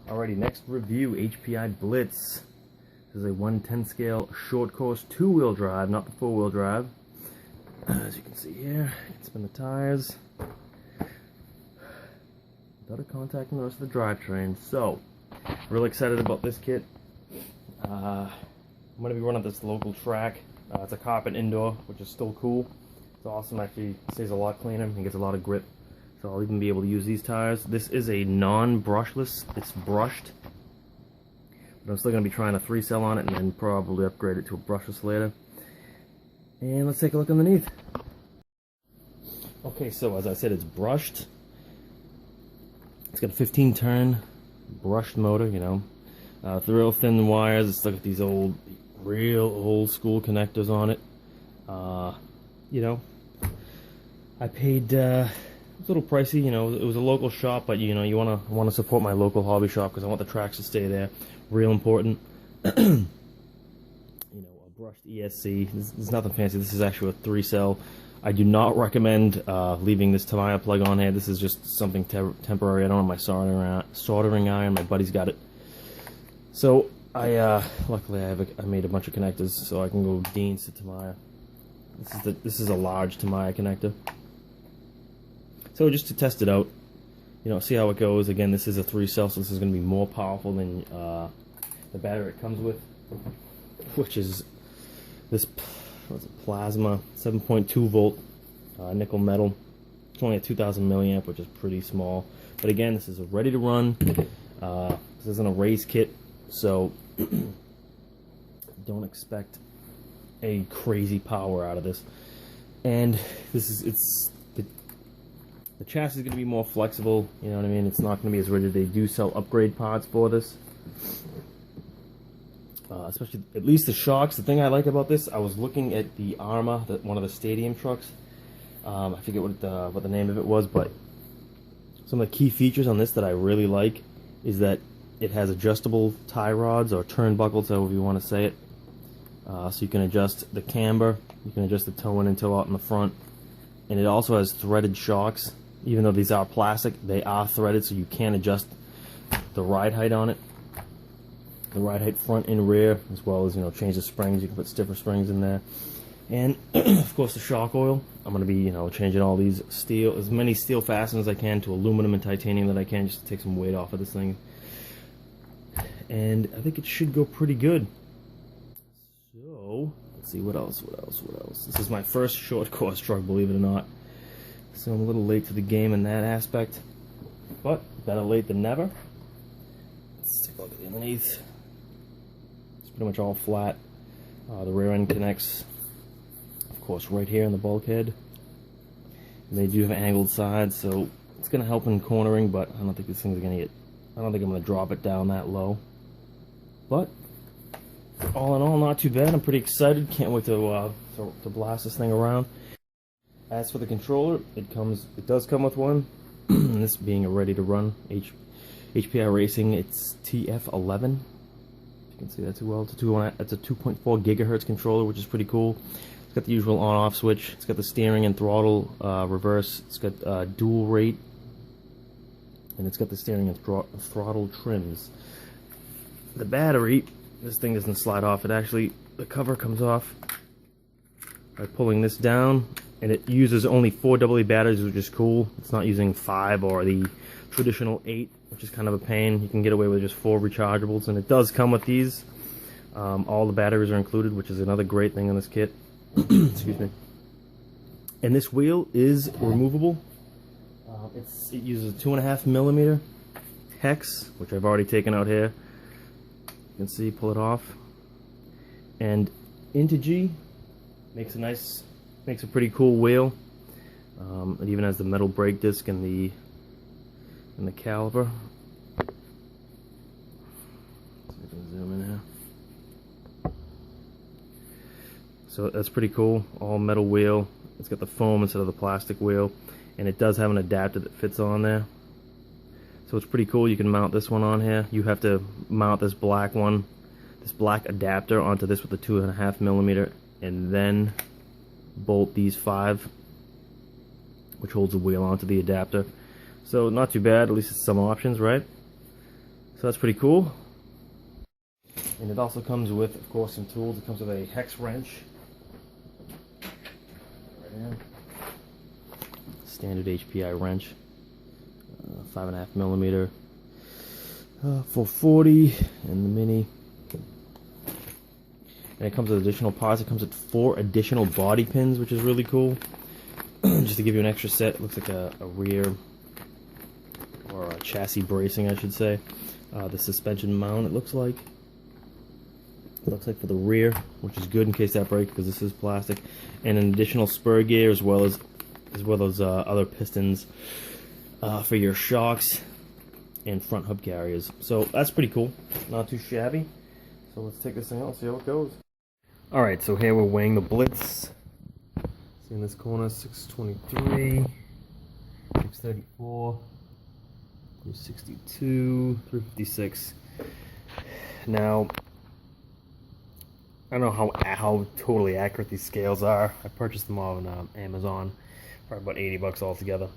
Alrighty, next review, HPI Blitz. This is a 110 scale short course two-wheel drive, not the four-wheel drive. As you can see here, it's been the tires. Without contacting the rest of the drivetrain. So, really excited about this kit. I'm going to be running this local track. It's a carpet indoor, which is still cool. It's awesome, actually stays a lot cleaner and gets a lot of grip. So I'll even be able to use these tires. This is a non-brushless, it's brushed. But I'm still going to be trying a 3-cell on it and then probably upgrade it to a brushless later. And let's take a look underneath. Okay, so as I said, it's brushed. It's got a 15-turn brushed motor, you know. Real thin wires. It's got these real old school connectors on it. You know, I paid a little pricey. You know, it was a local shop, but you know, you wanna support my local hobby shop because I want the tracks to stay there. Real important. You know, a brushed ESC. This is nothing fancy. This is actually a 3-cell. I do not recommend leaving this Tamiya plug on here. This is just something temporary. I don't have my soldering iron. My buddy's got it. So luckily I made a bunch of connectors so I can go Dean's to Tamiya. This is a large Tamiya connector. So just to test it out, you know, see how it goes. Again, this is a 3-cell, so this is going to be more powerful than the battery it comes with, which is this. What's it, plasma 7.2 volt nickel metal. It's only a 2000 milliamp, which is pretty small. But again, this is a ready to run. This isn't a race kit, so don't expect a crazy power out of this. And this is the chassis is going to be more flexible. You know what I mean? It's not going to be as rigid. They do sell upgrade pods for this. Especially, at least the shocks. The thing I like about this, I was looking at the Arma, one of the stadium trucks. I forget what the name of it was, but some of the key features on this that I really like is that it has adjustable tie rods or turnbuckles, however you want to say it. So you can adjust the camber, you can adjust the toe in and toe out in the front, and it also has threaded shocks. Even though these are plastic, they are threaded, so you can adjust the ride height on it. The ride height front and rear, as well as, you know, change the springs. You can put stiffer springs in there, and of course the shock oil. I'm going to be, you know, changing all these as many steel fasteners as I can to aluminum and titanium that I can, just to take some weight off of this thing. And I think it should go pretty good. So let's see what else. This is my first short course truck, believe it or not. So I'm a little late to the game in that aspect, but better late than never. Let's take a look at the underneath. Pretty much all flat. The rear end connects, of course, right here in the bulkhead. And they do have angled sides, so it's going to help in cornering, but I don't think this thing's going to I don't think I'm going to drop it down that low. But all in all, not too bad. I'm pretty excited. Can't wait to blast this thing around. As for the controller, it does come with one. And this being a ready to run HPI Racing, it's TF11. You can see that too well. It's a 2.4 gigahertz controller, which is pretty cool. It's got the usual on-off switch. It's got the steering and throttle reverse. It's got dual rate, and it's got the steering and throttle trims. The battery, this thing doesn't slide off. The cover comes off by pulling this down, and it uses only 4 AA batteries, which is cool. It's not using 5 or the traditional 8, which is kind of a pain. You can get away with just 4 rechargeables, and it does come with these. All the batteries are included, which is another great thing in this kit. Excuse me. And this wheel is removable. It uses a 2.5 millimeter hex, which I've already taken out here. You can see, pull it off. And into G makes a pretty cool wheel. It even has the metal brake disc and the caliper. See if I can zoom in here. So that's pretty cool. All metal wheel. It's got the foam instead of the plastic wheel, and it does have an adapter that fits on there. So it's pretty cool. You can mount this one on here. You have to mount this black adapter onto this with the 2.5 millimeter, and then bolt these 5, which holds the wheel onto the adapter. So not too bad. At least it's some options, right? So that's pretty cool. And it also comes with, of course, some tools. It comes with a hex wrench. Right here. Standard HPI wrench. 5.5 millimeter. 440 and the mini. And it comes with additional parts. It comes with 4 additional body pins, which is really cool. Just to give you an extra set. It looks like a rear or a chassis bracing, I should say. The suspension mount, it looks like. It looks like for the rear, which is good in case that breaks because this is plastic, and an additional spur gear as well as other pistons for your shocks and front hub carriers. So that's pretty cool. Not too shabby. So let's take this thing out and see how it goes. All right, so here we're weighing the Blitz. See in this corner, 623, 634, 362, 356. Now, I don't know how totally accurate these scales are. I purchased them all on Amazon for about 80 bucks altogether.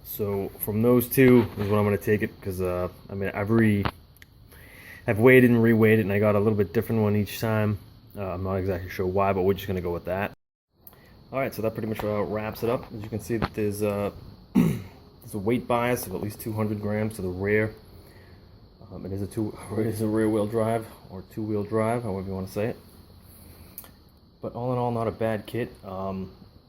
So from those two is what I'm going to take it, because I mean I've weighed it and re-weighed it, and I got a little bit different one each time. I'm not exactly sure why, but we're just going to go with that. All right, so that pretty much wraps it up. As you can see, that there's there's a weight bias of at least 200 grams to the rear. It is a rear-wheel drive or two-wheel drive, however you want to say it. But all in all, not a bad kit.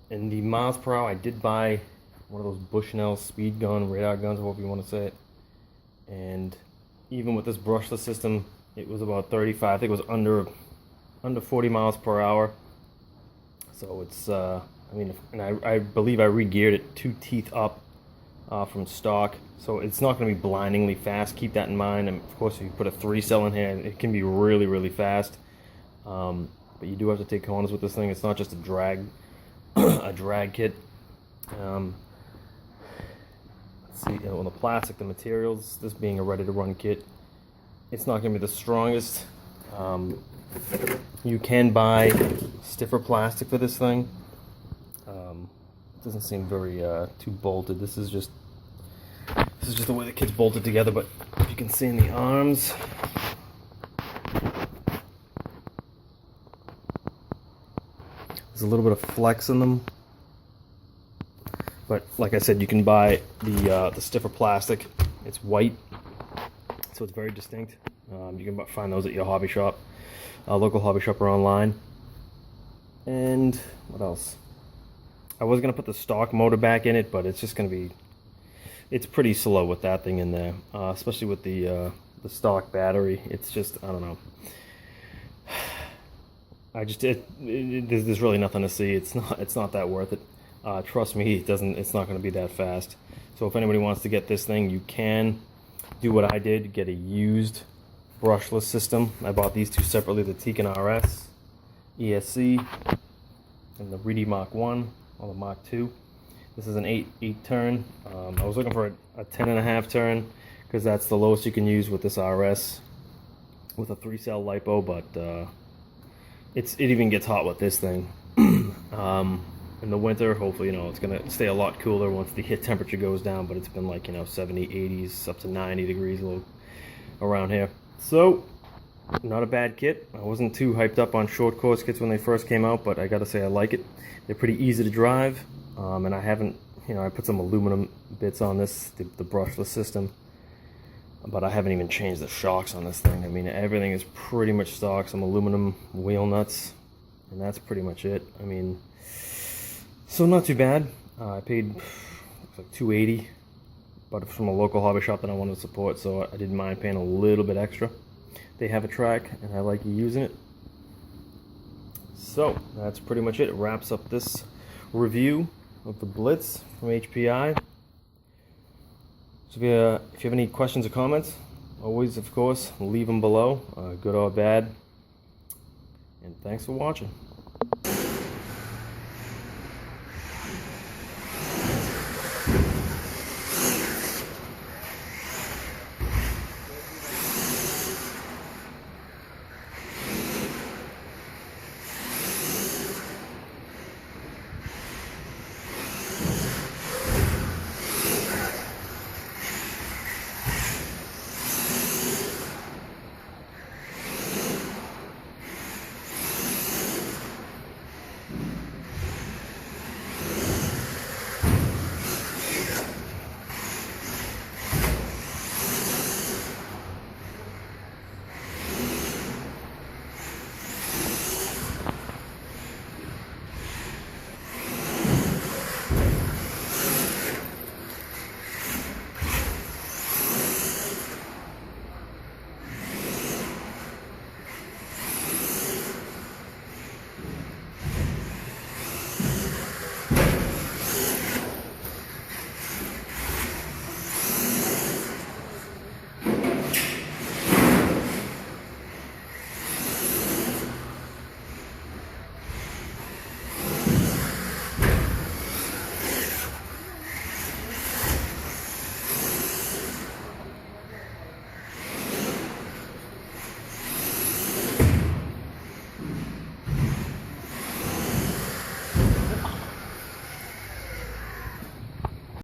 In the miles per hour, I did buy one of those Bushnell speed gun, radar guns, however you want to say it. And even with this brushless system, it was about 35. I think it was under 40 miles per hour. So it's, I mean, and I believe I re-geared it 2 teeth up from stock, so it's not going to be blindingly fast. Keep that in mind. And of course, if you put a 3-cell in here, it can be really, really fast. But you do have to take corners with this thing. It's not just a drag, a drag kit. Let's see, on the plastic, the materials, this being a ready-to-run kit, it's not going to be the strongest. You can buy stiffer plastic for this thing. Doesn't seem very too bolted. This is just the way the kit's bolted together. But if you can see in the arms, there's a little bit of flex in them. But like I said, you can buy the stiffer plastic. It's white, so it's very distinct. You can find those at your hobby shop, local hobby shop, or online. And what else? I was going to put the stock motor back in it, but it's just going to be, it's pretty slow with that thing in there, especially with the stock battery. It's just, I don't know. There's really nothing to see. It's not that worth it. Trust me, it's not going to be that fast. So if anybody wants to get this thing, you can do what I did, get a used brushless system. I bought these two separately, the Tekin RS ESC and the Reedy Mark 1. On the Mark II. This is an 8 turn. I was looking for a 10.5 turn because that's the lowest you can use with this RS with a 3-cell lipo, but it even gets hot with this thing. In the winter, hopefully, it's gonna stay a lot cooler once the hit temperature goes down, but it's been like 70, 80s, up to 90 degrees around here. So not a bad kit. I wasn't too hyped up on short course kits when they first came out, but I gotta say I like it. They're pretty easy to drive, and I haven't, I put some aluminum bits on this, the brushless system, but I haven't even changed the shocks on this thing. I mean, everything is pretty much stock, some aluminum wheel nuts, and that's pretty much it. I mean, so not too bad. I paid like $280, but it's from a local hobby shop that I wanted to support, so I didn't mind paying a little bit extra. They have a track, and I like using it. So that's pretty much it. It wraps up this review of the Blitz from HPI. So if you have any questions or comments, always, of course, leave them below, good or bad. And thanks for watching.